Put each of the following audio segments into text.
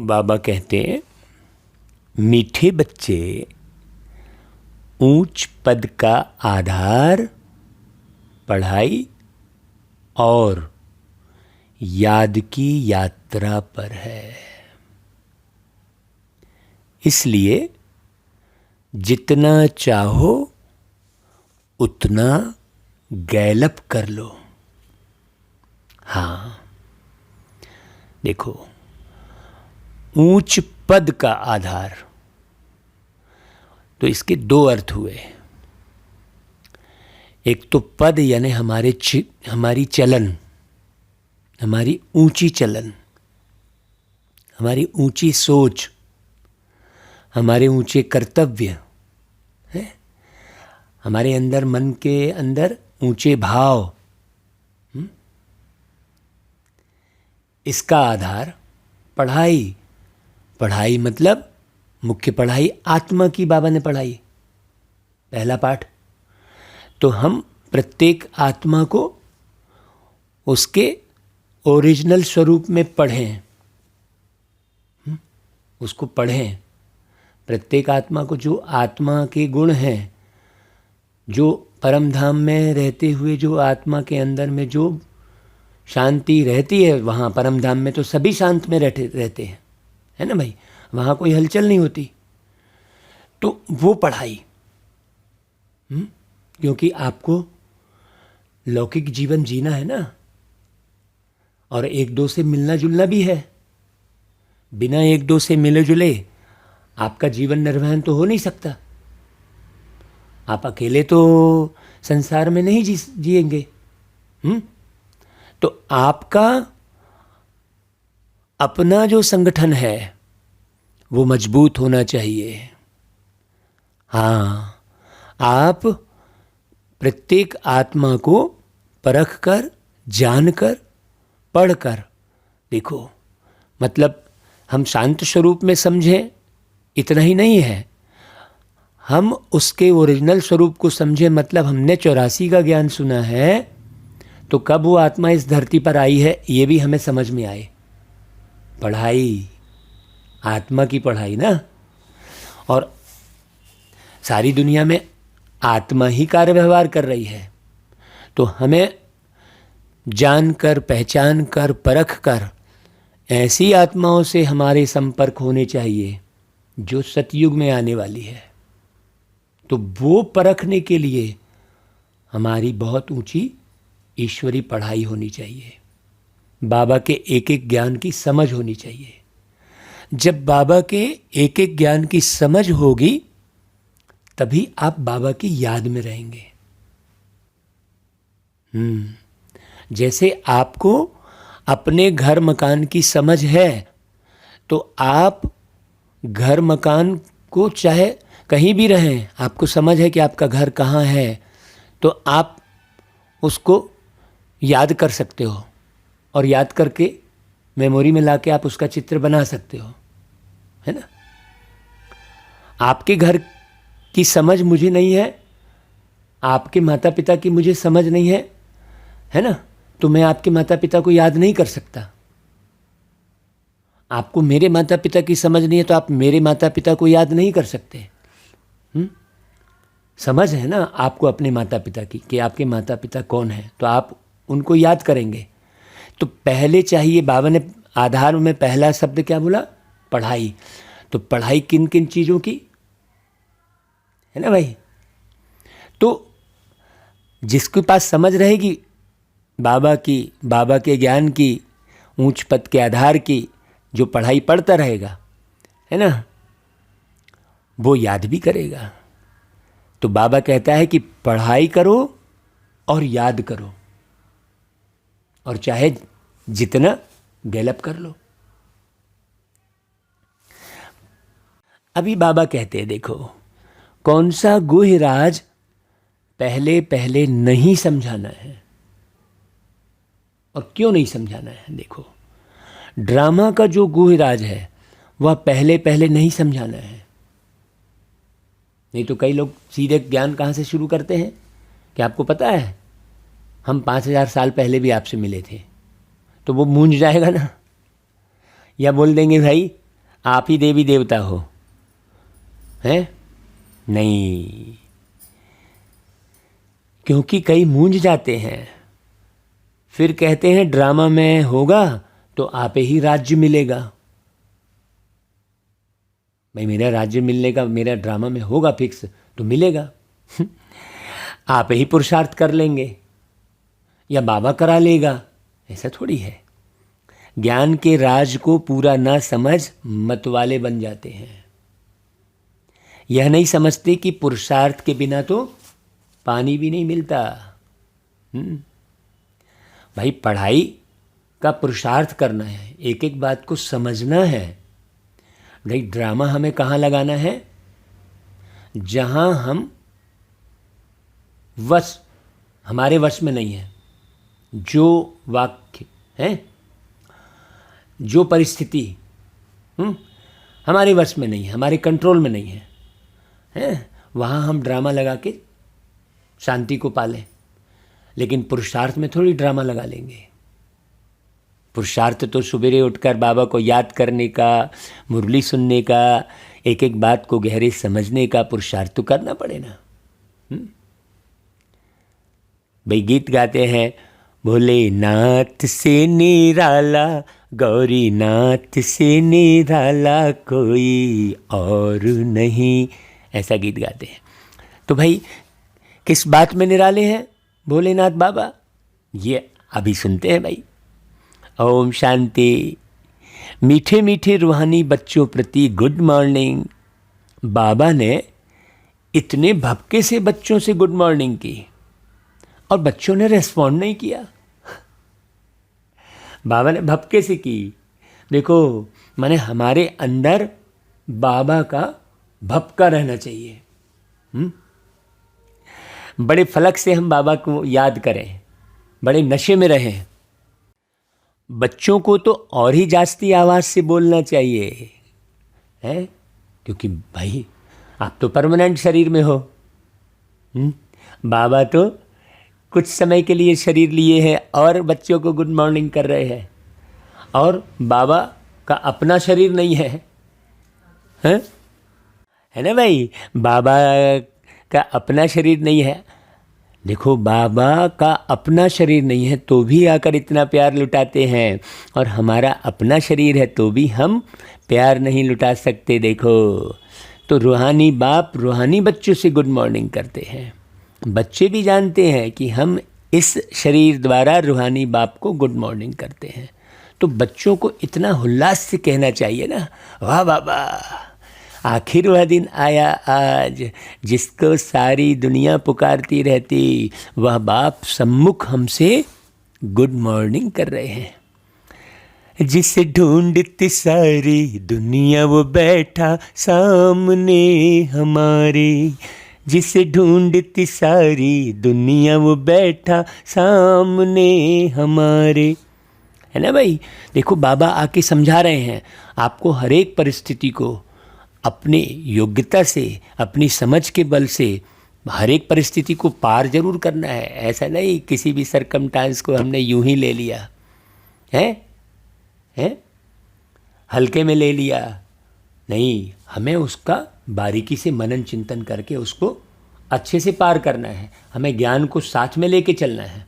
बाबा कहते हैं, मीठे बच्चे, ऊंच पद का आधार पढ़ाई और याद की यात्रा पर है। इसलिए जितना चाहो उतना गैलप कर लो। हाँ, देखो, ऊंच पद का आधार, तो इसके दो अर्थ हुए। एक तो पद यानी हमारी चलन, हमारी ऊंची चलन, हमारी ऊंची सोच, हमारे ऊंचे कर्तव्य है, हमारे अंदर, मन के अंदर ऊंचे भाव। इसका आधार पढ़ाई। पढ़ाई मतलब मुख्य पढ़ाई आत्मा की बाबा ने पढ़ाई, पहला पाठ। तो हम प्रत्येक आत्मा को उसके ओरिजिनल स्वरूप में पढ़ें, उसको पढ़ें। प्रत्येक आत्मा को जो आत्मा के गुण हैं, जो परम धाम में रहते हुए जो आत्मा के अंदर में जो शांति रहती है, वहाँ परम धाम में तो सभी शांत में रहते हैं, है ना भाई, वहाँ कोई हलचल नहीं होती। तो वो पढ़ाई, क्योंकि आपको लौकिक जीवन जीना है ना, और एक दो से मिलना जुलना भी है। बिना एक दो से मिले जुले आपका जीवन निर्वहन तो हो नहीं सकता। आप अकेले तो संसार में नहीं जिएंगे। तो आपका अपना जो संगठन है वो मजबूत होना चाहिए। हाँ, आप प्रत्येक आत्मा को परख कर, जानकर, पढ़कर देखो। मतलब हम शांत स्वरूप में समझें इतना ही नहीं है, हम उसके ओरिजिनल स्वरूप को समझें। मतलब हमने 84 का ज्ञान सुना है, तो कब वो आत्मा इस धरती पर आई है ये भी हमें समझ में आए। पढ़ाई, आत्मा की पढ़ाई ना। और सारी दुनिया में आत्मा ही कार्य व्यवहार कर रही है, तो हमें जानकर, पहचान कर, परख कर ऐसी आत्माओं से हमारे संपर्क होने चाहिए जो सतयुग में आने वाली है। तो वो परखने के लिए हमारी बहुत ऊंची ईश्वरी पढ़ाई होनी चाहिए। बाबा के एक एक ज्ञान की समझ होनी चाहिए। जब बाबा के एक एक ज्ञान की समझ होगी तभी आप बाबा की याद में रहेंगे। जैसे आपको अपने घर मकान की समझ है, तो आप घर मकान को चाहे कहीं भी रहें, आपको समझ है कि आपका घर कहाँ है, तो आप उसको याद कर सकते हो, और याद करके मेमोरी में लाके आप उसका चित्र बना सकते हो, है ना। आपके घर की समझ मुझे नहीं है, आपके माता पिता की मुझे समझ नहीं है, है ना, तो मैं आपके माता पिता को याद नहीं कर सकता। आपको मेरे माता पिता की समझ नहीं है, तो आप मेरे माता पिता को याद नहीं कर सकते। समझ है ना आपको अपने माता पिता की, कि आपके माता पिता कौन हैं, तो आप उनको याद करेंगे। तो पहले चाहिए, बाबा ने आधार में पहला शब्द क्या बोला? पढ़ाई। तो पढ़ाई किन किन चीज़ों की है ना भाई। तो जिसके पास समझ रहेगी बाबा की, बाबा के ज्ञान की, ऊंच पद के आधार की, जो पढ़ाई पढ़ता रहेगा, है ना, वो याद भी करेगा। तो बाबा कहता है कि पढ़ाई करो और याद करो, और चाहे जितना गैलप कर लो। अभी बाबा कहते हैं, देखो कौन सा गुह्य राज पहले पहले नहीं समझाना है, और क्यों नहीं समझाना है। देखो, ड्रामा का जो गुह्य राज है वह पहले पहले नहीं समझाना है। नहीं तो कई लोग सीधे ज्ञान कहाँ से शुरू करते हैं कि आपको पता है हम 5000 साल पहले भी आपसे मिले थे, तो वो मूंझ जाएगा ना। या बोल देंगे भाई आप ही देवी देवता हो, हैं? नहीं, क्योंकि कई मूंझ जाते हैं, फिर कहते हैं ड्रामा में होगा तो आप ही राज्य मिलेगा। भाई मेरा राज्य मिलने का, मेरा ड्रामा में होगा फिक्स तो मिलेगा। आप ही पुरुषार्थ कर लेंगे या बाबा करा लेगा, ऐसा थोड़ी है। ज्ञान के राज को पूरा ना समझ मतवाले बन जाते हैं। यह नहीं समझते कि पुरुषार्थ के बिना तो पानी भी नहीं मिलता। भाई पढ़ाई का पुरुषार्थ करना है, एक एक बात को समझना है। भाई ड्रामा हमें कहाँ लगाना है? जहाँ हम हमारे वश में नहीं है, जो वाक्य है, जो परिस्थिति हमारे वश में नहीं है, हमारे कंट्रोल में नहीं है, वहाँ हम ड्रामा लगा के शांति को पालें। लेकिन पुरुषार्थ में थोड़ी ड्रामा लगा लेंगे। पुरुषार्थ तो सवेरे उठकर बाबा को याद करने का, मुरली सुनने का, एक एक बात को गहरे समझने का पुरुषार्थ तो करना पड़े ना। भाई गीत गाते हैं, भोलेनाथ से निराला, गौरी नाथ से निराला कोई और नहीं, ऐसा गीत गाते हैं। तो भाई किस बात में निराले हैं भोलेनाथ बाबा? ये अभी सुनते हैं भाई। ओम शांति। मीठे मीठे रूहानी बच्चों प्रति गुड मॉर्निंग। बाबा ने इतने भपके से बच्चों से गुड मॉर्निंग की और बच्चों ने रेस्पॉन्ड नहीं किया। बाबा ने भपके से की। देखो, माने हमारे अंदर बाबा का भपका रहना चाहिए। बड़े फलक से हम बाबा को याद करें, बड़े नशे में रहें। बच्चों को तो और ही जास्ती आवाज़ से बोलना चाहिए, है? क्योंकि भाई आप तो परमानेंट शरीर में हो। बाबा तो कुछ समय के लिए शरीर लिए हैं और बच्चों को गुड मॉर्निंग कर रहे हैं, और बाबा का अपना शरीर नहीं है, है ना भाई? बाबा का अपना शरीर नहीं है। देखो, बाबा का अपना शरीर नहीं है तो भी आकर इतना प्यार लुटाते हैं, और हमारा अपना शरीर है तो भी हम प्यार नहीं लुटा सकते। देखो, तो रूहानी बाप रूहानी बच्चों से गुड मॉर्निंग करते हैं। बच्चे भी जानते हैं कि हम इस शरीर द्वारा रूहानी बाप को गुड मॉर्निंग करते हैं, तो बच्चों को इतना उल्लास से कहना चाहिए ना, वाह बाबा, आखिर वह दिन आया आज जिसको सारी दुनिया पुकारती रहती, वह बाप सम्मुख हमसे गुड मॉर्निंग कर रहे हैं। जिसे ढूंढती सारी दुनिया वो बैठा सामने हमारे, जिसे ढूंढती सारी दुनिया वो बैठा सामने हमारे, है ना भाई? देखो, बाबा आके समझा रहे हैं आपको हर एक परिस्थिति को अपने योग्यता से, अपनी समझ के बल से हर एक परिस्थिति को पार जरूर करना है। ऐसा नहीं किसी भी सरकमस्टांस को हमने यूं ही ले लिया है, हल्के में ले लिया नहीं। हमें उसका बारीकी से मनन चिंतन करके उसको अच्छे से पार करना है। हमें ज्ञान को साथ में लेके चलना है।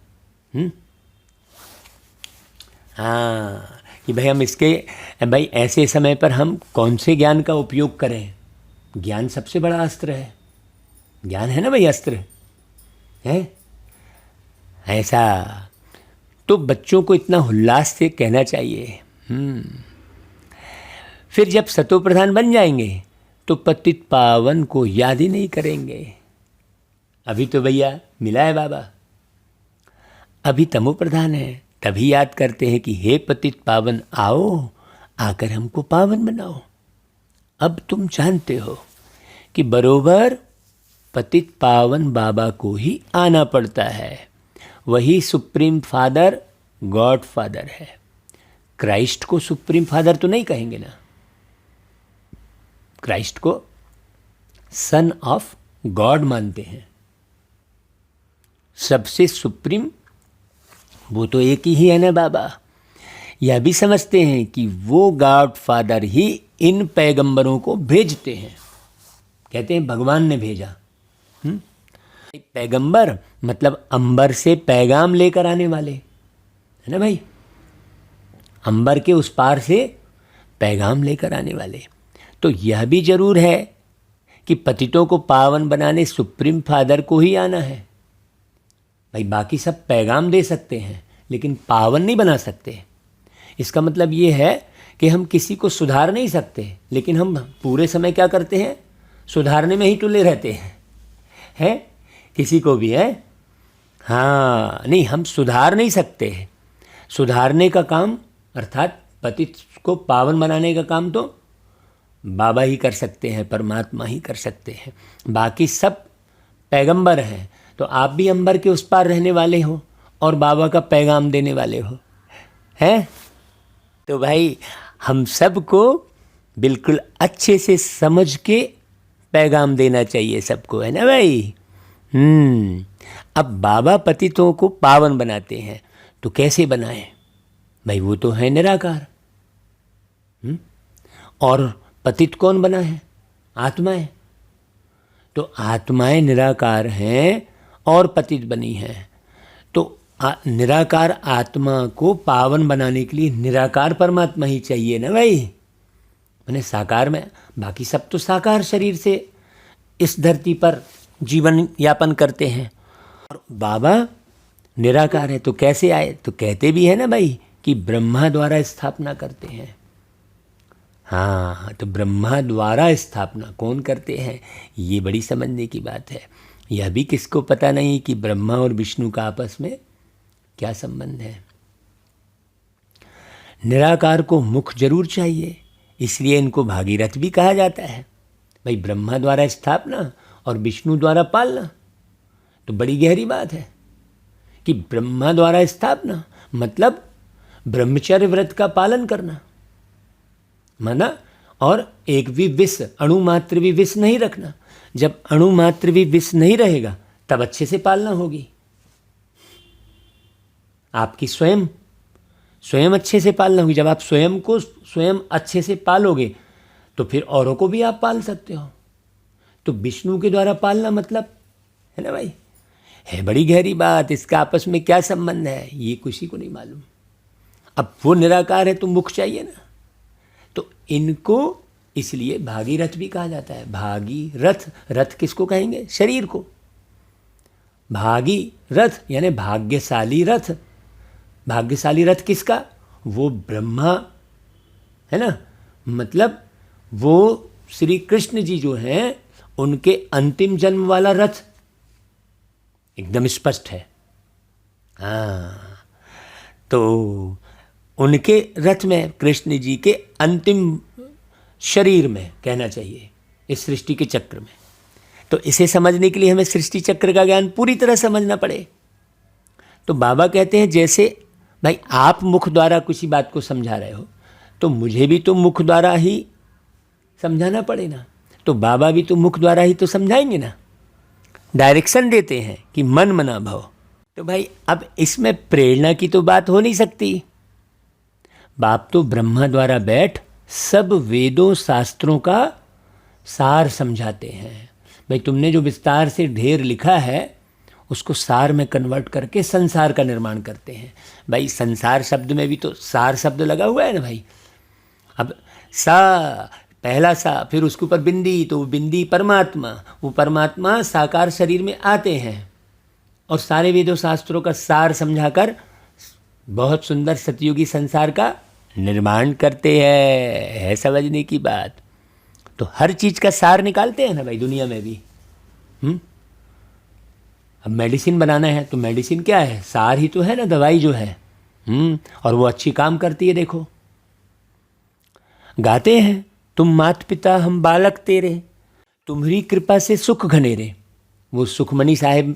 हाँ, कि भाई हम भाई ऐसे समय पर हम कौन से ज्ञान का उपयोग करें? ज्ञान सबसे बड़ा अस्त्र है। ज्ञान है ना भाई, अस्त्र है ऐसा। तो बच्चों को इतना उल्लास से कहना चाहिए। फिर जब सतो प्रधान बन जाएंगे तो पतित पावन को याद ही नहीं करेंगे। अभी तो भैया मिला है बाबा, अभी तमो प्रधान है, तभी याद करते हैं कि हे पतित पावन आओ, आकर हमको पावन बनाओ। अब तुम जानते हो कि बरोबर पतित पावन बाबा को ही आना पड़ता है। वही सुप्रीम फादर, गॉड फादर है। क्राइस्ट को सुप्रीम फादर तो नहीं कहेंगे ना, क्राइस्ट को सन ऑफ गॉड मानते हैं। सबसे सुप्रीम वो तो एक ही है ना बाबा। यह भी समझते हैं कि वो गॉड फादर ही इन पैगंबरों को भेजते हैं। कहते हैं भगवान ने भेजा। पैगंबर मतलब अंबर से पैगाम लेकर आने वाले, है ना भाई, अंबर के उस पार से पैगाम लेकर आने वाले। तो यह भी जरूर है कि पतितों को पावन बनाने सुप्रीम फादर को ही आना है भाई। बाकी सब पैगाम दे सकते हैं लेकिन पावन नहीं बना सकते। इसका मतलब ये है कि हम किसी को सुधार नहीं सकते, लेकिन हम पूरे समय क्या करते हैं, सुधारने में ही तुले रहते हैं किसी को भी, है हाँ। नहीं, हम सुधार नहीं सकते। सुधारने का काम अर्थात पतित को पावन बनाने का काम तो बाबा ही कर सकते हैं, परमात्मा ही कर सकते हैं। बाकी सब पैगंबर हैं। तो आप भी अंबर के उस पार रहने वाले हो और बाबा का पैगाम देने वाले हो, हैं। तो भाई हम सबको बिल्कुल अच्छे से समझ के पैगाम देना चाहिए सबको, है ना भाई। अब बाबा पतितों को पावन बनाते हैं तो कैसे बनाएं भाई, वो तो है निराकार। और पतित कौन बना है, आत्माएं। तो आत्माएं निराकार हैं और पतित बनी हैं। तो निराकार आत्मा को पावन बनाने के लिए निराकार परमात्मा ही चाहिए ना भाई। मैंने साकार में, बाकी सब तो साकार शरीर से इस धरती पर जीवन यापन करते हैं। और बाबा निराकार है तो कैसे आए, तो कहते भी है ना भाई कि ब्रह्मा द्वारा स्थापना करते हैं। हाँ, तो ब्रह्मा द्वारा स्थापना कौन करते हैं, ये बड़ी समझने की बात है। यह भी किसको पता नहीं कि ब्रह्मा और विष्णु का आपस में क्या संबंध है। निराकार को मुख जरूर चाहिए, इसलिए इनको भागीरथ भी कहा जाता है भाई। ब्रह्मा द्वारा स्थापना और विष्णु द्वारा पालना, तो बड़ी गहरी बात है कि ब्रह्मा द्वारा स्थापना मतलब ब्रह्मचर्य व्रत का पालन करना माना, और एक भी विष, अणु मात्र भी विष नहीं रखना। जब अणु मात्र भी विष नहीं रहेगा तब अच्छे से पालना होगी आपकी। स्वयं अच्छे से पालना होगी। जब आप स्वयं को स्वयं अच्छे से पालोगे तो फिर औरों को भी आप पाल सकते हो। तो विष्णु के द्वारा पालना मतलब, है ना भाई, है बड़ी गहरी बात। इसका आपस में क्या संबंध है ये किसी को नहीं मालूम। अब वो निराकार है तो मुख चाहिए ना, तो इनको इसलिए भागीरथ भी कहा जाता है। भागीरथ, रथ किसको कहेंगे, शरीर को। भागीरथ यानी भाग्यशाली रथ। भाग्यशाली रथ किसका, वो ब्रह्मा, है ना, मतलब वो श्री कृष्ण जी जो हैं उनके अंतिम जन्म वाला रथ एकदम स्पष्ट है। हाँ, तो उनके रथ में, कृष्ण जी के अंतिम शरीर में कहना चाहिए, इस सृष्टि के चक्र में। तो इसे समझने के लिए हमें सृष्टि चक्र का ज्ञान पूरी तरह समझना पड़े। तो बाबा कहते हैं जैसे भाई आप मुख द्वारा किसी बात को समझा रहे हो तो मुझे भी तो मुख द्वारा ही समझाना पड़े ना। तो बाबा भी तो मुख द्वारा ही तो समझाएंगे ना, डायरेक्शन देते हैं कि मन मना भव। तो भाई अब इसमें प्रेरणा की तो बात हो नहीं सकती। बाप तो ब्रह्मा द्वारा बैठ सब वेदों शास्त्रों का सार समझाते हैं। भाई तुमने जो विस्तार से ढेर लिखा है उसको सार में कन्वर्ट करके संसार का निर्माण करते हैं। भाई संसार शब्द में भी तो सार शब्द लगा हुआ है ना भाई। अब सा, पहला सा, फिर उसके ऊपर बिंदी, तो वो बिंदी परमात्मा, वो परमात्मा साकार शरीर में आते हैं और सारे वेदों शास्त्रों का सार समझाकर बहुत सुंदर सतयुगी संसार का निर्माण करते हैं। है समझने की बात। तो हर चीज़ का सार निकालते हैं ना भाई दुनिया में भी। अब मेडिसिन बनाना है तो मेडिसिन क्या है, सार ही तो है ना, दवाई जो है। और वो अच्छी काम करती है। देखो गाते हैं, तुम मात पिता हम बालक तेरे, तुम्हारी कृपा से सुख घनेरे। वो सुखमणि साहेब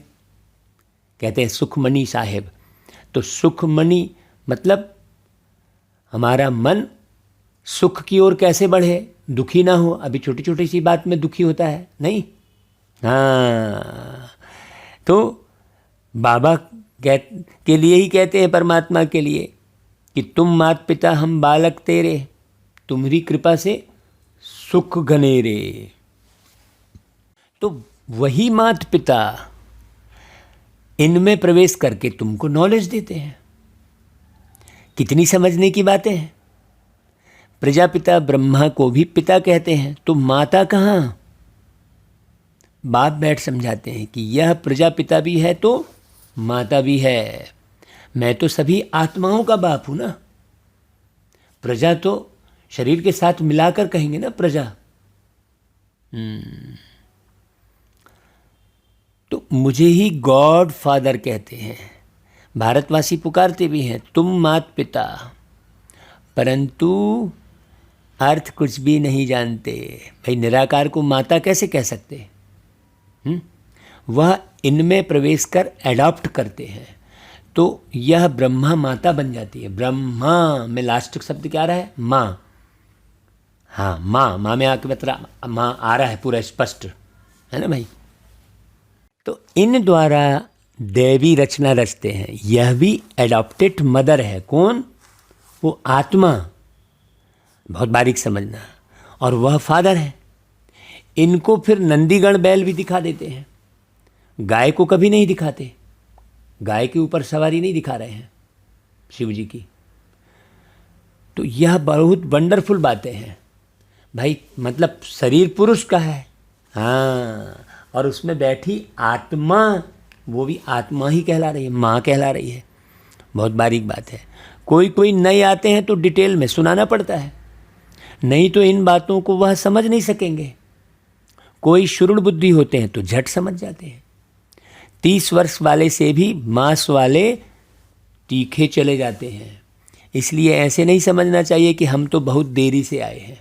कहते हैं, सुखमणि साहेब। तो सुखमणि मतलब हमारा मन सुख की ओर कैसे बढ़े, दुखी ना हो। अभी छोटी छोटी सी बात में दुखी होता है नहीं। हाँ, तो बाबा के लिए ही कहते हैं, परमात्मा के लिए, कि तुम मात पिता हम बालक तेरे, तुम्हारी कृपा से सुख घनेरे। तो वही माता पिता इनमें प्रवेश करके तुमको नॉलेज देते हैं। कितनी समझने की बातें हैं। प्रजापिता ब्रह्मा को भी पिता कहते हैं, तो माता कहाँ? बाप बैठ समझाते हैं कि यह प्रजापिता भी है तो माता भी है। मैं तो सभी आत्माओं का बाप हूं ना। प्रजा तो शरीर के साथ मिलाकर कहेंगे ना प्रजा। तो मुझे ही गॉड फादर कहते हैं। भारतवासी पुकारते भी हैं तुम मात पिता, परंतु अर्थ कुछ भी नहीं जानते। भाई निराकार को माता कैसे कह सकते? वह इनमें प्रवेश कर एडॉप्ट करते हैं, तो यह ब्रह्मा माता बन जाती है। ब्रह्मा में लास्ट शब्द क्या आ रहा है? माँ। हाँ, माँ में आके मतलब माँ आ रहा है पूरा स्पष्ट, है ना भाई। तो इन द्वारा दैवी रचना रचते हैं। यह भी एडॉप्टेड मदर है। कौन? वो आत्मा। बहुत बारीक समझना। और वह फादर है। इनको फिर नंदीगण बैल भी दिखा देते हैं। गाय को कभी नहीं दिखाते। गाय के ऊपर सवारी नहीं दिखा रहे हैं शिव जी की। तो यह बहुत वंडरफुल बातें हैं भाई। मतलब शरीर पुरुष का है, हाँ, और उसमें बैठी आत्मा, वो भी आत्मा ही कहला रही है, माँ कहला रही है। बहुत बारीक बात है। कोई नए आते हैं तो डिटेल में सुनाना पड़ता है, नहीं तो इन बातों को वह समझ नहीं सकेंगे। कोई शुरुण बुद्धि होते हैं तो झट समझ जाते हैं। 30 वर्ष वाले से भी मांस वाले तीखे चले जाते हैं। इसलिए ऐसे नहीं समझना चाहिए कि हम तो बहुत देरी से आए हैं।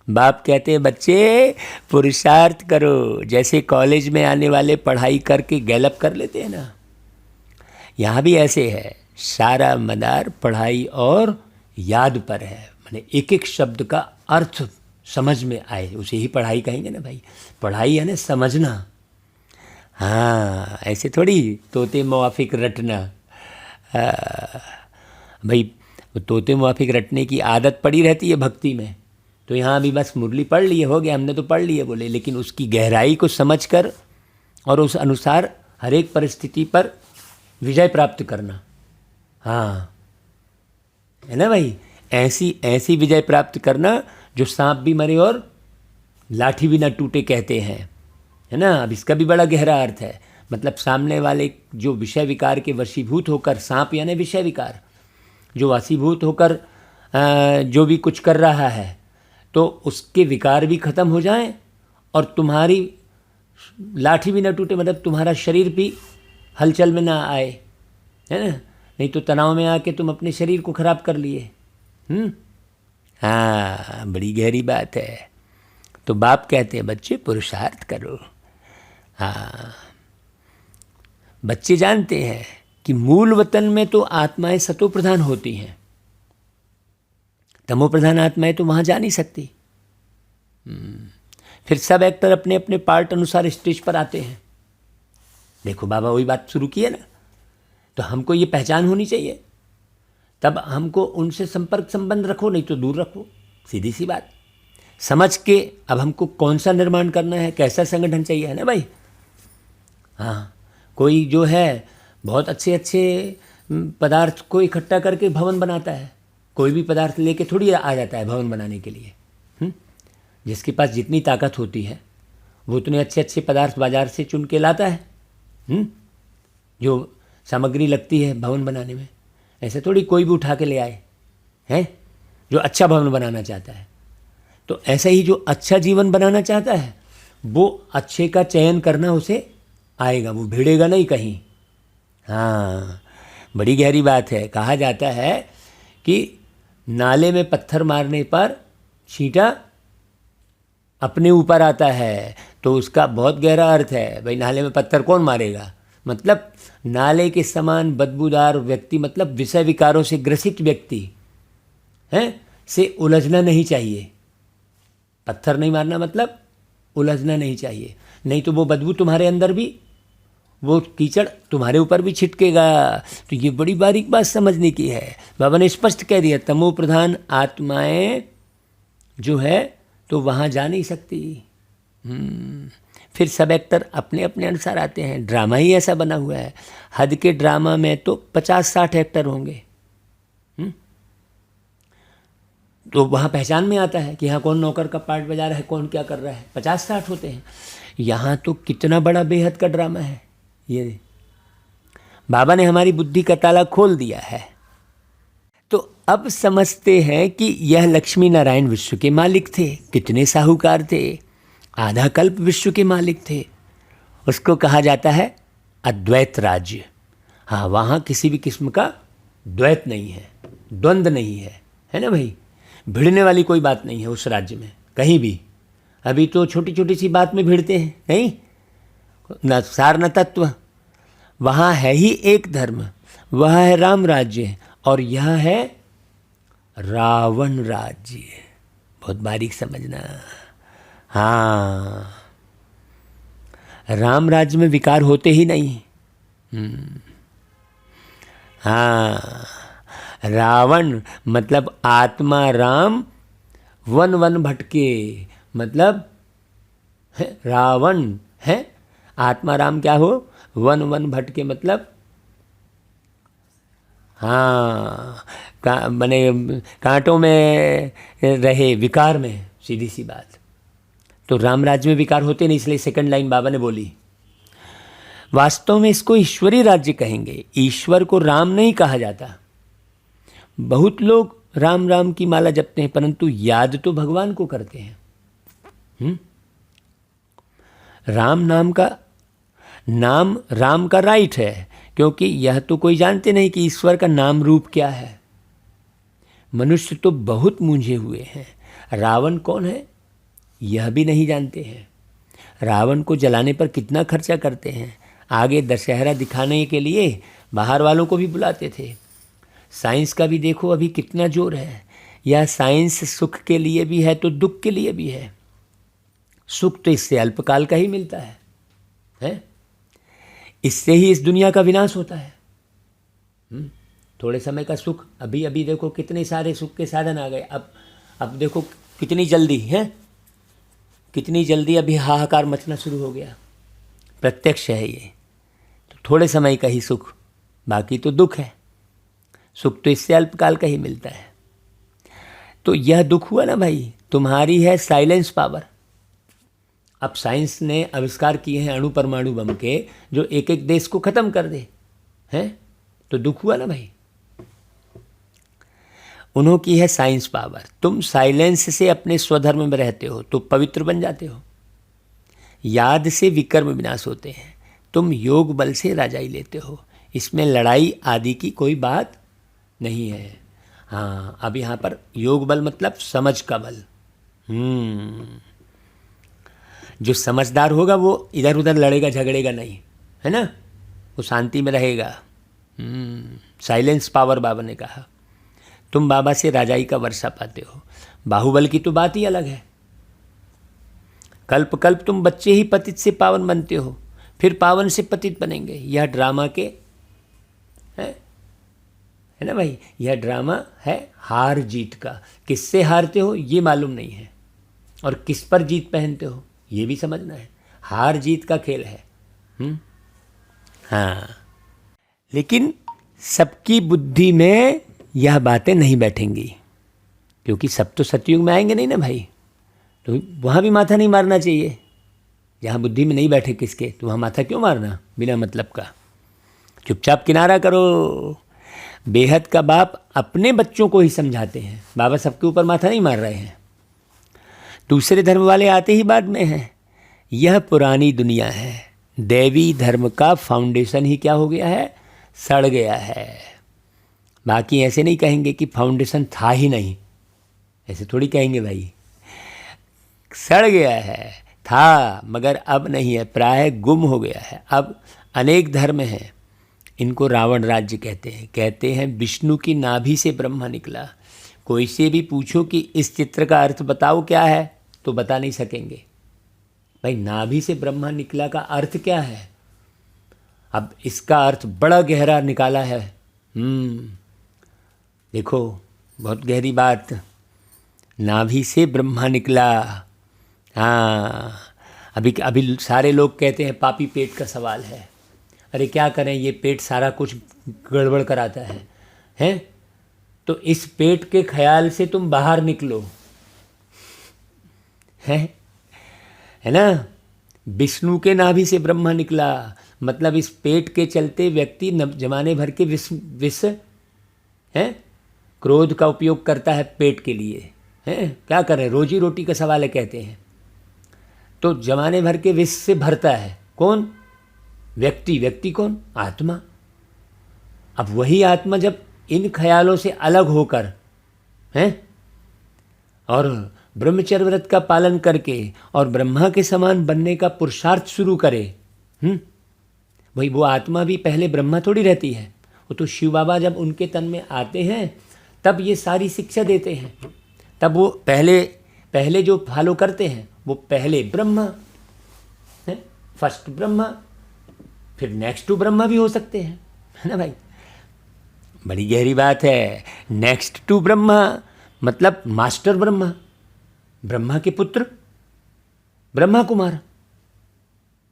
बाप कहते हैं बच्चे पुरुषार्थ करो। जैसे कॉलेज में आने वाले पढ़ाई करके गैलअप कर लेते हैं ना, यहाँ भी ऐसे है। सारा मदार पढ़ाई और याद पर है। माने एक एक शब्द का अर्थ समझ में आए, उसे ही पढ़ाई कहेंगे ना भाई। पढ़ाई है ना समझना। हाँ, ऐसे थोड़ी तोते मुआफिक रटना। भाई तोते मुआफिक रटने की आदत पड़ी रहती है भक्ति में। तो यहाँ भी बस मुरली पढ़ लिए, हो गया, हमने तो पढ़ लिए बोले, लेकिन उसकी गहराई को समझकर और उस अनुसार हर एक परिस्थिति पर विजय प्राप्त करना। हाँ, है ना भाई। ऐसी विजय प्राप्त करना जो सांप भी मरे और लाठी भी ना टूटे कहते हैं, है ना। अब इसका भी बड़ा गहरा अर्थ है। मतलब सामने वाले जो विषय विकार के वशीभूत होकर, सांप यानी विषय विकार, जो वशीभूत होकर जो भी कुछ कर रहा है, तो उसके विकार भी खत्म हो जाएं और तुम्हारी लाठी भी ना टूटे, मतलब तुम्हारा शरीर भी हलचल में ना आए, है ना। नहीं तो तनाव में आके तुम अपने शरीर को खराब कर लिए। हाँ, बड़ी गहरी बात है। तो बाप कहते हैं बच्चे पुरुषार्थ करो। हाँ, बच्चे जानते हैं कि मूल वतन में तो आत्माएं सतो प्रधान होती हैं, तमो प्रधान आत्माएं तो वहाँ जा नहीं सकती। फिर सब एक्टर अपने अपने पार्ट अनुसार स्टेज पर आते हैं। देखो बाबा वही बात शुरू की है ना। तो हमको ये पहचान होनी चाहिए, तब हमको उनसे संपर्क संबंध रखो, नहीं तो दूर रखो। सीधी सी बात। समझ के अब हमको कौन सा निर्माण करना है, कैसा संगठन चाहिए, है ना भाई। हाँ, कोई जो है बहुत अच्छे अच्छे पदार्थ को इकट्ठा करके भवन बनाता है। कोई भी पदार्थ लेके थोड़ी आ जाता है भवन बनाने के लिए। जिसके पास जितनी ताकत होती है वो उतने अच्छे अच्छे पदार्थ बाजार से चुन के लाता है। जो सामग्री लगती है भवन बनाने में, ऐसे थोड़ी कोई भी उठा के ले आए हैं जो अच्छा भवन बनाना चाहता है। तो ऐसा ही जो अच्छा जीवन बनाना चाहता है वो अच्छे का चयन करना उसे आएगा, वो भिड़ेगा नहीं कहीं। हाँ, बड़ी गहरी बात है। कहा जाता है कि नाले में पत्थर मारने पर छींटा अपने ऊपर आता है, तो उसका बहुत गहरा अर्थ है। भाई नाले में पत्थर कौन मारेगा, मतलब नाले के समान बदबूदार व्यक्ति, मतलब विषय विकारों से ग्रसित व्यक्ति हैं, से उलझना नहीं चाहिए। पत्थर नहीं मारना मतलब उलझना नहीं चाहिए, नहीं तो वो बदबू तुम्हारे अंदर भी, वो कीचड़ तुम्हारे ऊपर भी छिटकेगा। तो ये बड़ी बारीक बात समझने की है। बाबा ने स्पष्ट कह दिया, तमो प्रधान आत्माएं जो है तो वहाँ जा नहीं सकती। फिर सब एक्टर अपने अपने अनुसार आते हैं, ड्रामा ही ऐसा बना हुआ है। हद के ड्रामा में तो 50-60 एक्टर होंगे। तो वहाँ पहचान में आता है कि हाँ कौन नौकर का पार्ट बजा रहा है, कौन क्या कर रहा है, 50-60 होते हैं। यहाँ तो कितना बड़ा बेहद का ड्रामा है ये। बाबा ने हमारी बुद्धि का ताला खोल दिया है। तो अब समझते हैं कि यह लक्ष्मी नारायण विश्व के मालिक थे। कितने साहूकार थे, आधा कल्प विश्व के मालिक थे। उसको कहा जाता है अद्वैत राज्य। हाँ, वहाँ किसी भी किस्म का द्वैत नहीं है, द्वंद्व नहीं है ना भाई। भिड़ने वाली कोई बात नहीं है उस राज्य में कहीं भी। अभी तो छोटी छोटी सी बात में भिड़ते हैं, नहीं न सार न तत्व। वहाँ है ही एक धर्म, वह है राम राज्य, और यह है रावण राज्य। बहुत बारीक समझना। हाँ, राम राज्य में विकार होते ही नहीं। हाँ, रावण मतलब आत्मा राम वन वन भटके, मतलब रावण है आत्मा राम क्या हो, वन वन भटके, मतलब हाँ बने कांटों में रहे, विकार में, सीधी सी बात। तो राम राज्य में विकार होते नहीं, इसलिए सेकंड लाइन बाबा ने बोली। वास्तव में इसको ईश्वरी राज्य कहेंगे। ईश्वर को राम नहीं कहा जाता। बहुत लोग राम राम की माला जपते हैं, परंतु याद तो भगवान को करते हैं। राम नाम का नाम राम का राइट है, क्योंकि यह तो कोई जानते नहीं कि ईश्वर का नाम रूप क्या है। मनुष्य तो बहुत मूंझे हुए हैं। रावण कौन है यह भी नहीं जानते हैं। रावण को जलाने पर कितना खर्चा करते हैं। आगे दशहरा दिखाने के लिए बाहर वालों को भी बुलाते थे। साइंस का भी देखो अभी कितना जोर है। यह साइंस सुख के लिए भी है तो दुख के लिए भी है। सुख तो इससे अल्पकाल का ही मिलता है? इससे ही इस दुनिया का विनाश होता है। थोड़े समय का सुख, अभी अभी देखो कितने सारे सुख के साधन आ गए। अब देखो कितनी जल्दी है, कितनी जल्दी अभी हाहाकार मचना शुरू हो गया। प्रत्यक्ष है ये। तो थोड़े समय का ही सुख, बाकी तो दुख है। सुख तो इससे अल्पकाल का ही मिलता है। तो यह दुख हुआ ना भाई, तुम्हारी है साइलेंस पावर। अब साइंस ने आविष्कार किए हैं अणु परमाणु बम के, जो एक एक देश को खत्म कर दे, हैं? तो दुख हुआ ना भाई। उन्हों की है साइंस पावर। तुम साइलेंस से अपने स्वधर्म में रहते हो तो पवित्र बन जाते हो। याद से विकर्म विनाश होते हैं। तुम योग बल से राजाई लेते हो। इसमें लड़ाई आदि की कोई बात नहीं है। हाँ, अब यहाँ पर योग बल मतलब समझ का बल। जो समझदार होगा वो इधर उधर लड़ेगा झगड़ेगा नहीं, है ना, वो शांति में रहेगा। साइलेंस पावर बाबा ने कहा। तुम बाबा से राजाई का वर्षा पाते हो। बाहुबल की तो बात ही अलग है। कल्प कल्प तुम बच्चे ही पतित से पावन बनते हो, फिर पावन से पतित बनेंगे। यह ड्रामा के है ना भाई, यह ड्रामा है हार जीत का। किससे हारते हो ये मालूम नहीं है, और किस पर जीत पहनते हो ये भी समझना है। हार जीत का खेल है। हाँ, लेकिन सबकी बुद्धि में यह बातें नहीं बैठेंगी, क्योंकि सब तो सतयुग में आएंगे नहीं ना भाई। तो वहाँ भी माथा नहीं मारना चाहिए। जहाँ बुद्धि में नहीं बैठे किसके, तो वहाँ माथा क्यों मारना बिना मतलब का। चुपचाप किनारा करो। बेहद का बाप अपने बच्चों को ही समझाते हैं। बाबा सबके ऊपर माथा नहीं मार रहे हैं। दूसरे धर्म वाले आते ही बाद में हैं। यह पुरानी दुनिया है। दैवी धर्म का फाउंडेशन ही क्या हो गया है, सड़ गया है। बाकी ऐसे नहीं कहेंगे कि फाउंडेशन था ही नहीं, ऐसे थोड़ी कहेंगे भाई। सड़ गया है, था मगर अब नहीं है, प्राय गुम हो गया है। अब अनेक धर्म हैं। इनको रावण राज्य कहते हैं विष्णु की नाभि से ब्रह्मा निकला। कोई से भी पूछो कि इस चित्र का अर्थ बताओ क्या है, तो बता नहीं सकेंगे भाई। नाभि से ब्रह्मा निकला का अर्थ क्या है। अब इसका अर्थ बड़ा गहरा निकाला है। देखो बहुत गहरी बात। नाभि से ब्रह्मा निकला। हाँ, अभी सारे लोग कहते हैं पापी पेट का सवाल है। अरे क्या करें, ये पेट सारा कुछ गड़बड़ कराता है, हैं? तो इस पेट के ख्याल से तुम बाहर निकलो, है ना। विष्णु के नाभि से ब्रह्मा निकला, मतलब इस पेट के चलते व्यक्ति जमाने भर के विष हैं, क्रोध का उपयोग करता है पेट के लिए, हैं? क्या करें, रोजी रोटी का सवाल है कहते हैं। तो जमाने भर के विष से भरता है कौन? व्यक्ति कौन? आत्मा। अब वही आत्मा जब इन ख्यालों से अलग होकर, हैं, और ब्रह्मचर्य व्रत का पालन करके और ब्रह्मा के समान बनने का पुरुषार्थ शुरू करे, भाई वो आत्मा भी पहले ब्रह्मा थोड़ी रहती है। वो तो शिव बाबा जब उनके तन में आते हैं तब ये सारी शिक्षा देते हैं। तब वो पहले जो फॉलो करते हैं वो पहले ब्रह्मा है, फर्स्ट ब्रह्मा, फिर नेक्स्ट टू ब्रह्मा भी हो सकते हैं, है ना भाई। बड़ी गहरी बात है। नेक्स्ट टू ब्रह्मा मतलब मास्टर ब्रह्मा, ब्रह्मा के पुत्र ब्रह्मा कुमार,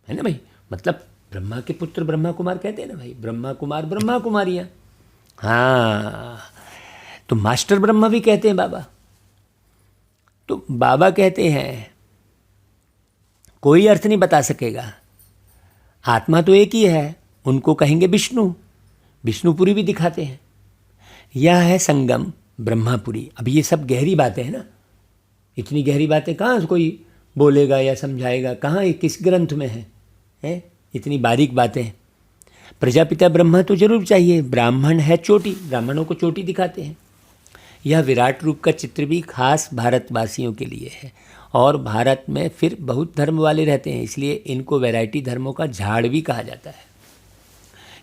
है ना भाई। मतलब ब्रह्मा के पुत्र ब्रह्मा कुमार कहते हैं ना भाई, ब्रह्मा कुमार ब्रह्मा कुमारियाँ। हाँ, तो मास्टर ब्रह्मा भी कहते हैं बाबा। तो बाबा कहते हैं कोई अर्थ नहीं बता सकेगा, आत्मा तो एक ही है, उनको कहेंगे विष्णु। विष्णुपुरी भी दिखाते हैं। यह है संगम ब्रह्मापुरी। अब ये सब गहरी बातें हैं ना, इतनी गहरी बातें कहाँ कोई बोलेगा या समझाएगा, कहाँ ये किस ग्रंथ में है? इतनी बारीक बातें। प्रजापिता ब्रह्मा तो जरूर चाहिए, ब्राह्मण है चोटी, ब्राह्मणों को चोटी दिखाते हैं। यह विराट रूप का चित्र भी खास भारतवासियों के लिए है, और भारत में फिर बहुत धर्म वाले रहते हैं, इसलिए इनको वैरायटी धर्मों का झाड़ भी कहा जाता है।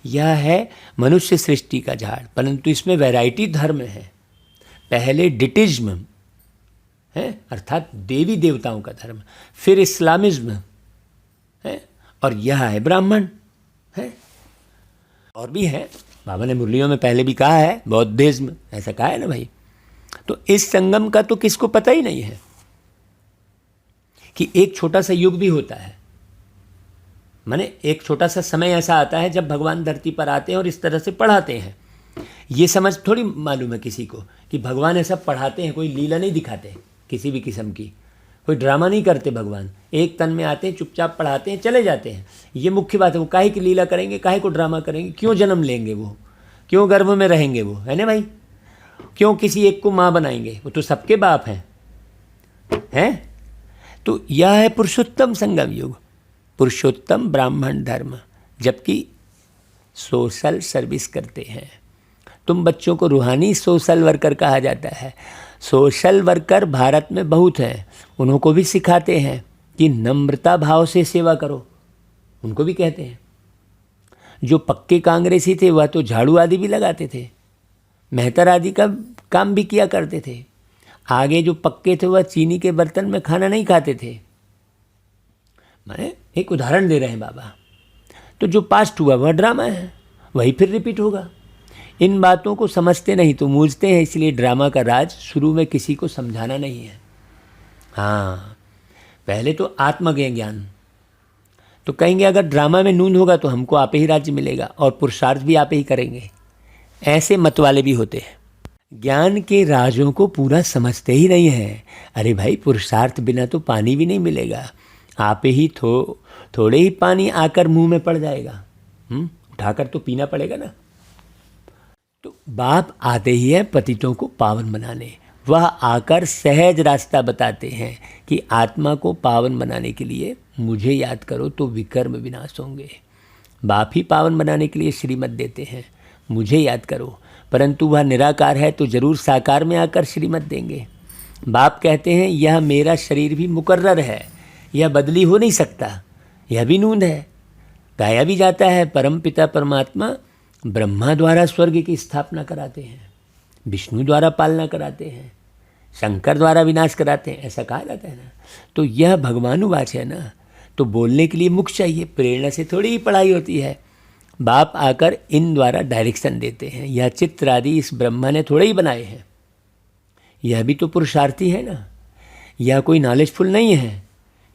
यह है मनुष्य सृष्टि का झाड़, परंतु इसमें वैरायटी धर्म है। पहले डिटिज्म है, अर्थात देवी देवताओं का धर्म, फिर इस्लामिज्म है, और यह है ब्राह्मण है। और भी है, बाबा ने मुरलियों में पहले भी कहा है, बौद्धिज्म, ऐसा कहा है ना भाई। तो इस संगम का तो किसको पता ही नहीं है कि एक छोटा सा युग भी होता है। माने एक छोटा सा समय ऐसा आता है जब भगवान धरती पर आते हैं और इस तरह से पढ़ाते हैं। ये समझ थोड़ी मालूम है किसी को कि भगवान ऐसा पढ़ाते हैं, कोई लीला नहीं दिखाते किसी भी किस्म की, कोई ड्रामा नहीं करते। भगवान एक तन में आते हैं, चुपचाप पढ़ाते हैं, चले जाते हैं। ये मुख्य बात है। वो काहे की लीला करेंगे, काहे को ड्रामा करेंगे, क्यों जन्म लेंगे, वो क्यों गर्भ में रहेंगे, वो है ना भाई, क्यों किसी एक को माँ बनाएंगे, वो तो सबके बाप हैं। तो यह है पुरुषोत्तम संगम युग, पुरुषोत्तम ब्राह्मण धर्म। जबकि सोशल सर्विस करते हैं तुम बच्चों को, रूहानी सोशल वर्कर कहा जाता है। सोशल वर्कर भारत में बहुत हैं, उनको भी सिखाते हैं कि नम्रता भाव से सेवा करो, उनको भी कहते हैं। जो पक्के कांग्रेसी थे वह तो झाड़ू आदि भी लगाते थे, मेहतर आदि का काम भी किया करते थे। आगे जो पक्के थे वह चीनी के बर्तन में खाना नहीं खाते थे। मैं एक उदाहरण दे रहे हैं बाबा। तो जो पास्ट हुआ वह ड्रामा है, वही फिर रिपीट होगा। इन बातों को समझते नहीं तो मूझते हैं, इसलिए ड्रामा का राज शुरू में किसी को समझाना नहीं है। हाँ, पहले तो आत्मज्ञान। तो कहेंगे अगर ड्रामा में नून होगा तो हमको आपे ही राज्य मिलेगा और पुरुषार्थ भी आपे ही करेंगे। ऐसे मत वाले भी होते हैं, ज्ञान के राजों को पूरा समझते ही नहीं है। अरे भाई, पुरुषार्थ बिना तो पानी भी नहीं मिलेगा, आपे ही थोड़े ही पानी आकर मुंह में पड़ जाएगा, उठाकर तो पीना पड़ेगा ना। तो बाप आते ही है पतितों को पावन बनाने। वह आकर सहज रास्ता बताते हैं कि आत्मा को पावन बनाने के लिए मुझे याद करो तो विकर्म विनाश होंगे। बाप ही पावन बनाने के लिए श्रीमत देते हैं, मुझे याद करो। परंतु वह निराकार है तो जरूर साकार में आकर श्रीमत देंगे। बाप कहते हैं यह मेरा शरीर भी मुकर्रर है, यह बदली हो नहीं सकता, यह भी नूंद है, गाया भी जाता है। परम पिता परमात्मा ब्रह्मा द्वारा स्वर्ग की स्थापना कराते हैं, विष्णु द्वारा पालना कराते हैं, शंकर द्वारा विनाश कराते हैं, ऐसा कहा जाता है ना। तो यह भगवानुवाच है ना, तो बोलने के लिए मुख चाहिए, प्रेरणा से थोड़ी ही पढ़ाई होती है। बाप आकर इन द्वारा डायरेक्शन देते हैं। यह चित्र आदि इस ब्रह्मा ने थोड़े ही बनाए हैं, यह भी तो पुरुषार्थी है ना, यह कोई नॉलेजफुल नहीं है,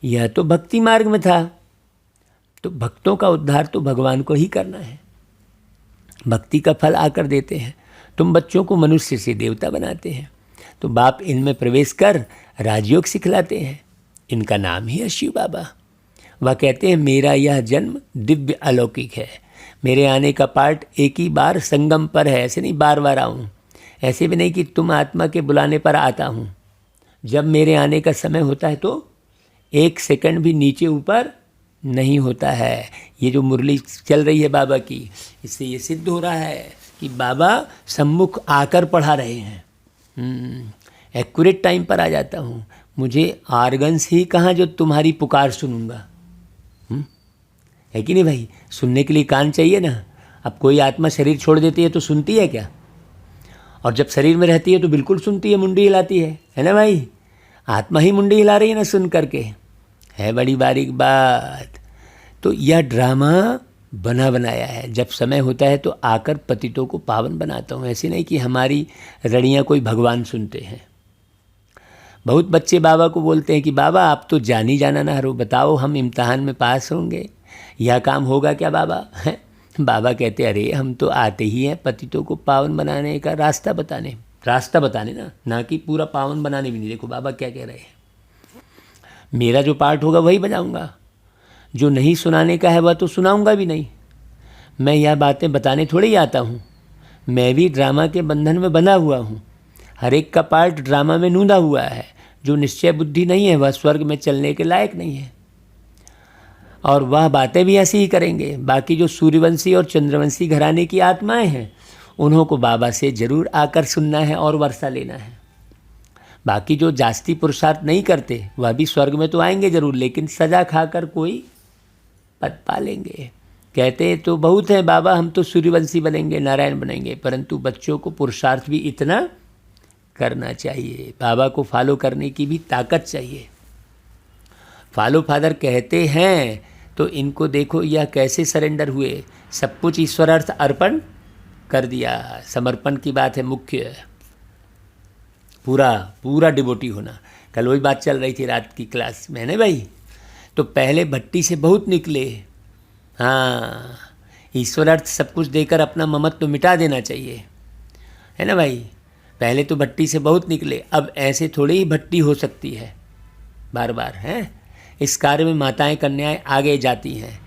यह तो भक्ति मार्ग में था। तो भक्तों का उद्धार तो भगवान को ही करना है, भक्ति का फल आकर देते हैं। तुम बच्चों को मनुष्य से देवता बनाते हैं, तो बाप इनमें प्रवेश कर राजयोग सिखलाते हैं। इनका नाम ही है शिव बाबा। वह कहते हैं मेरा यह जन्म दिव्य अलौकिक है, मेरे आने का पार्ट एक ही बार संगम पर है, ऐसे नहीं बार बार आऊँ, ऐसे भी नहीं कि तुम आत्मा के बुलाने पर आता हूँ। जब मेरे आने का समय होता है तो 1 सेकंड भी नीचे ऊपर नहीं होता है। ये जो मुरली चल रही है बाबा की, इससे ये सिद्ध हो रहा है कि बाबा सम्मुख आकर पढ़ा रहे हैं। एक्यूरेट टाइम पर आ जाता हूँ, मुझे आर्गन्स ही कहाँ जो तुम्हारी पुकार सुनूंगा। है कि नहीं भाई, सुनने के लिए कान चाहिए ना। अब कोई आत्मा शरीर छोड़ देती है तो सुनती है क्या? और जब शरीर में रहती है तो बिल्कुल सुनती है, मुंडी हिलाती है ना भाई। आत्मा ही मुंडी हिला रही है ना सुन करके, है बड़ी बारीक बात। तो यह ड्रामा बना बनाया है, जब समय होता है तो आकर पतितों को पावन बनाता हूँ। ऐसे नहीं कि हमारी रड़ियाँ कोई भगवान सुनते हैं। बहुत बच्चे बाबा को बोलते हैं कि बाबा आप तो जान ही जाना ना रो, बताओ हम इम्तहान में पास होंगे, यह काम होगा क्या बाबा? है बाबा कहते अरे हम तो आते ही हैं पतितों को पावन बनाने का रास्ता बताने ना कि पूरा पावन बनाने भी नहीं। देखो बाबा क्या कह रहे हैं, मेरा जो पार्ट होगा वही बजाऊंगा, जो नहीं सुनाने का है वह तो सुनाऊंगा भी नहीं। मैं यह बातें बताने थोड़ी आता हूँ, मैं भी ड्रामा के बंधन में बंधा हुआ हूँ। हर एक का पार्ट ड्रामा में नूंदा हुआ है। जो निश्चय बुद्धि नहीं है वह स्वर्ग में चलने के लायक नहीं है, और वह बातें भी ऐसी ही करेंगे। बाकी जो सूर्यवंशी और चंद्रवंशी घराने की आत्माएं हैं उन्हों को बाबा से जरूर आकर सुनना है और वर्षा लेना है। बाकी जो जास्ती पुरुषार्थ नहीं करते वह भी स्वर्ग में तो आएंगे जरूर, लेकिन सजा खाकर कोई पद पालेंगे। कहते तो बहुत है बाबा हम तो सूर्यवंशी बनेंगे, नारायण बनेंगे, परंतु बच्चों को पुरुषार्थ भी इतना करना चाहिए। बाबा को फॉलो करने की भी ताकत चाहिए। फॉलो फादर कहते हैं तो इनको देखो यह कैसे सरेंडर हुए, सब कुछ ईश्वरार्थ अर्पण कर दिया। समर्पण की बात है मुख्य, पूरा डिवोटी होना। कल वही बात चल रही थी रात की क्लास में ना भाई। तो पहले भट्टी से बहुत निकले, हाँ ईश्वरार्थ सब कुछ देकर अपना ममत्व तो मिटा देना चाहिए, है ना भाई। पहले तो भट्टी से बहुत निकले, अब ऐसे थोड़ी ही भट्टी हो सकती है बार बार, हैं। इस कार्य में माताएं कन्याएं आगे जाती हैं,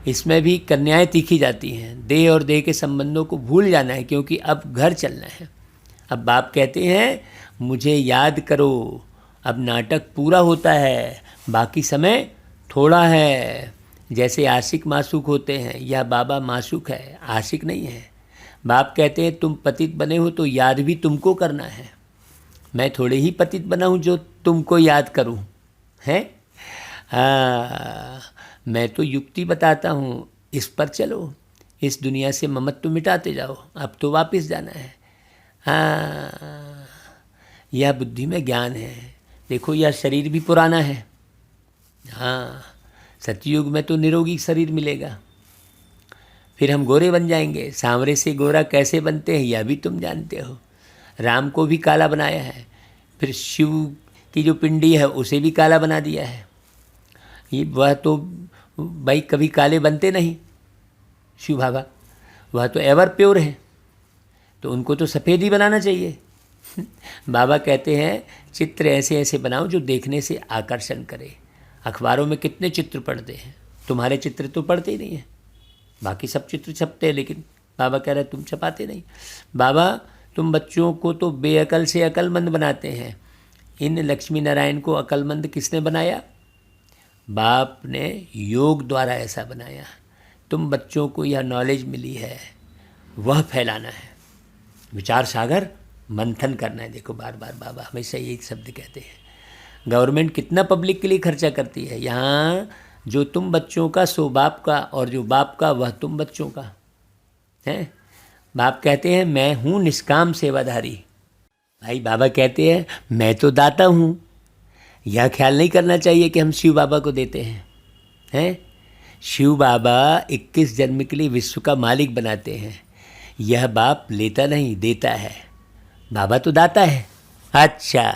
इसमें भी कन्याएं तीखी जाती हैं। देह और देह के संबंधों को भूल जाना है, क्योंकि अब घर चलना है। अब बाप कहते हैं मुझे याद करो, अब नाटक पूरा होता है, बाकी समय थोड़ा है। जैसे आशिक मासूक होते हैं, यह बाबा मासूक है, आशिक नहीं है। बाप कहते हैं तुम पतित बने हो तो याद भी तुमको करना है। मैं थोड़े ही पतित बना हूँ जो तुमको याद करूँ, हैं। मैं तो युक्ति बताता हूँ, इस पर चलो, इस दुनिया से ममत्व मिटाते जाओ, अब तो वापस जाना है। हाँ यह बुद्धि में ज्ञान है। देखो यह शरीर भी पुराना है, हाँ सतयुग में तो निरोगी शरीर मिलेगा, फिर हम गोरे बन जाएंगे। सांवरे से गोरा कैसे बनते हैं यह भी तुम जानते हो। राम को भी काला बनाया है, फिर शिव की जो पिंडी है उसे भी काला बना दिया है। ये वह तो भाई कभी काले बनते नहीं शिव बाबा, वह तो एवर प्योर है, तो उनको तो सफ़ेद ही बनाना चाहिए। बाबा कहते हैं चित्र ऐसे ऐसे बनाओ जो देखने से आकर्षण करे। अखबारों में कितने चित्र पढ़ते हैं, तुम्हारे चित्र तो पढ़ते ही नहीं हैं, बाकी सब चित्र छपते हैं, लेकिन बाबा कह रहे तुम छपाते नहीं। बाबा तुम बच्चों को तो बेअकल से अकलमंद बनाते हैं। इन लक्ष्मी नारायण को अकलमंद किसने बनाया? बाप ने योग द्वारा ऐसा बनाया। तुम बच्चों को यह नॉलेज मिली है, वह फैलाना है। विचार सागर मंथन करना है। देखो बार बार बाबा हमेशा यही शब्द कहते हैं। गवर्नमेंट कितना पब्लिक के लिए खर्चा करती है, यहाँ जो तुम बच्चों का सो बाप का, और जो बाप का वह तुम बच्चों का है। बाप कहते हैं मैं हूँ निष्काम सेवाधारी। भाई बाबा कहते हैं मैं तो दाता हूँ। यह ख्याल नहीं करना चाहिए कि हम शिव बाबा को देते हैं। शिव बाबा 21 जन्म के लिए विश्व का मालिक बनाते हैं। यह बाप लेता नहीं देता है, बाबा तो दाता है। अच्छा,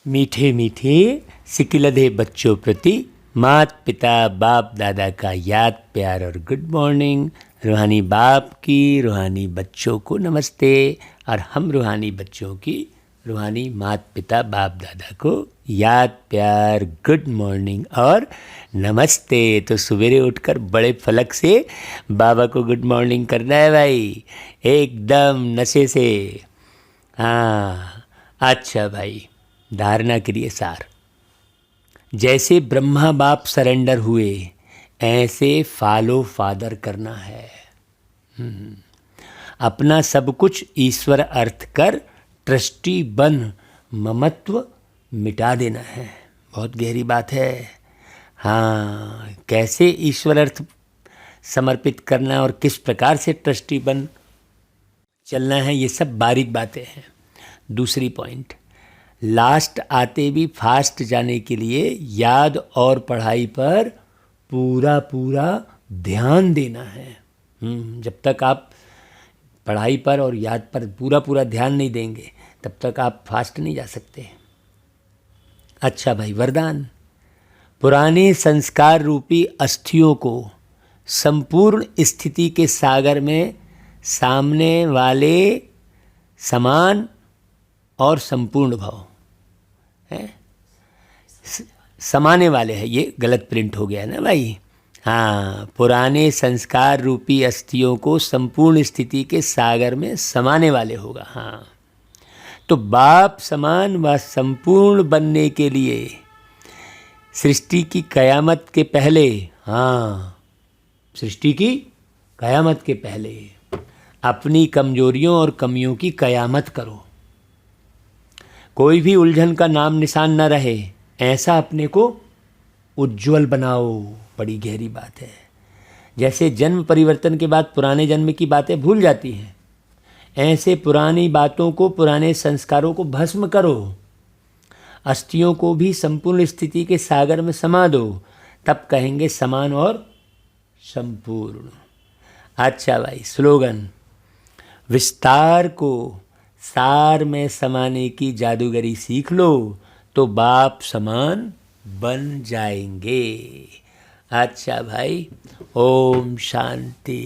मीठे मीठे सिकिलधे बच्चों प्रति माता पिता बाप दादा का याद प्यार और गुड मॉर्निंग। रूहानी बाप की रूहानी बच्चों को नमस्ते, और हम रूहानी बच्चों की रूहानी माता पिता बाप दादा को याद प्यार गुड मॉर्निंग और नमस्ते। तो सवेरे उठकर बड़े फलक से बाबा को गुड मॉर्निंग करना है भाई, एकदम नशे से। हाँ, अच्छा भाई, धारणा करिए सार। जैसे ब्रह्मा बाप सरेंडर हुए, ऐसे फॉलो फादर करना है। अपना सब कुछ ईश्वर अर्थ कर, ट्रस्टी बन ममत्व मिटा देना है। बहुत गहरी बात है। हाँ, कैसे ईश्वर अर्थ समर्पित करना और किस प्रकार से ट्रस्टी बन चलना है, ये सब बारीक बातें हैं। दूसरी पॉइंट, लास्ट आते भी फास्ट जाने के लिए याद और पढ़ाई पर पूरा पूरा ध्यान देना है। जब तक आप पढ़ाई पर और याद पर पूरा पूरा ध्यान नहीं देंगे, तब तक आप फास्ट नहीं जा सकते। अच्छा भाई, वरदान, पुराने संस्कार रूपी अस्थियों को संपूर्ण स्थिति के सागर में सामने वाले समान और संपूर्ण भाव है, समाने वाले हैं। ये गलत प्रिंट हो गया है ना भाई। हाँ, पुराने संस्कार रूपी अस्थियों को संपूर्ण स्थिति के सागर में समाने वाले होगा। हाँ, तो बाप समान व संपूर्ण बनने के लिए सृष्टि की कयामत के पहले, हाँ, सृष्टि की कयामत के पहले अपनी कमजोरियों और कमियों की कयामत करो। कोई भी उलझन का नाम निशान न रहे, ऐसा अपने को उज्जवल बनाओ। बड़ी गहरी बात है। जैसे जन्म परिवर्तन के बाद पुराने जन्म की बातें भूल जाती हैं, ऐसे पुरानी बातों को, पुराने संस्कारों को भस्म करो। अस्थियों को भी संपूर्ण स्थिति के सागर में समा दो, तब कहेंगे समान और संपूर्ण। अच्छा भाई, स्लोगन, विस्तार को सार में समाने की जादूगरी सीख लो तो बाप समान बन जाएंगे। अच्छा भाई, ओम शांति।